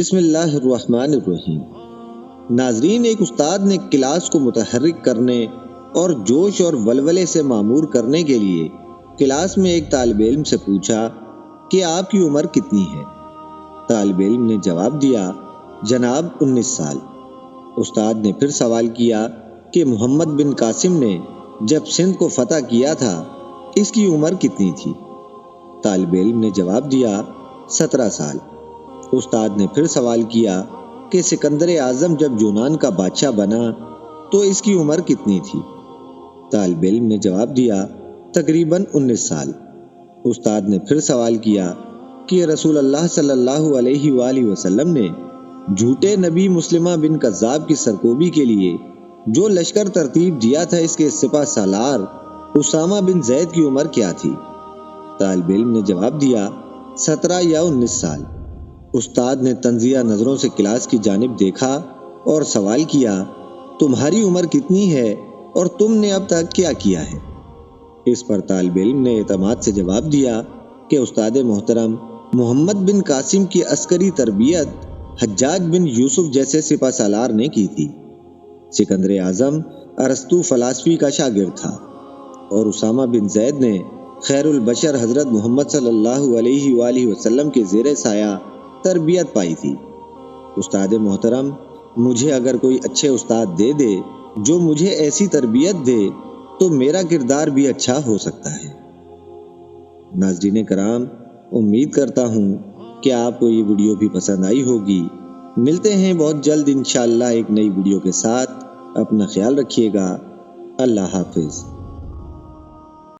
بسم اللہ الرحمن الرحیم۔ ناظرین، ایک استاد نے کلاس کو متحرک کرنے اور جوش اور ولولے سے معمور کرنے کے لیے کلاس میں ایک طالب علم سے پوچھا کہ آپ کی عمر کتنی ہے؟ طالب علم نے جواب دیا، جناب 19 سال۔ استاد نے پھر سوال کیا کہ محمد بن قاسم نے جب سندھ کو فتح کیا تھا اس کی عمر کتنی تھی؟ طالب علم نے جواب دیا، 17 سال۔ استاد نے پھر سوال کیا کہ سکندر اعظم جب یونان کا بادشاہ بنا تو اس کی عمر کتنی تھی؟ طالب علم نے جواب دیا، تقریباً 19 سال۔ استاد نے پھر سوال کیا کہ رسول اللہ صلی اللہ علیہ وآلہ وسلم نے جھوٹے نبی مسلمہ بن کذاب کی سرکوبی کے لیے جو لشکر ترتیب دیا تھا اس کے سپہ سالار اسامہ بن زید کی عمر کیا تھی؟ طالب علم نے جواب دیا، 17 یا 19 سال۔ استاد نے تنزیہ نظروں سے کلاس کی جانب دیکھا اور سوال کیا، تمہاری عمر کتنی ہے اور تم نے اب تک کیا کیا ہے؟ اس پر طالب علم نے اعتماد سے جواب دیا کہ استاد محترم، محمد بن قاسم کی عسکری تربیت حجاج بن یوسف جیسے سپہ سالار نے کی تھی۔ سکندر اعظم ارسطو فلسفی کا شاگرد تھا اور اسامہ بن زید نے خیر البشر حضرت محمد صلی اللہ علیہ وآلہ وسلم کے زیر سایہ تربیت پائی تھی۔ استاد محترم، مجھے اگر کوئی اچھے استاد دے دے جو مجھے ایسی تربیت دے تو میرا کردار بھی اچھا ہو سکتا ہے۔ ناظرین کرام، امید کرتا ہوں کہ آپ کو یہ ویڈیو بھی پسند آئی ہوگی۔ ملتے ہیں بہت جلد انشاءاللہ ایک نئی ویڈیو کے ساتھ۔ اپنا خیال رکھیے گا۔ اللہ حافظ۔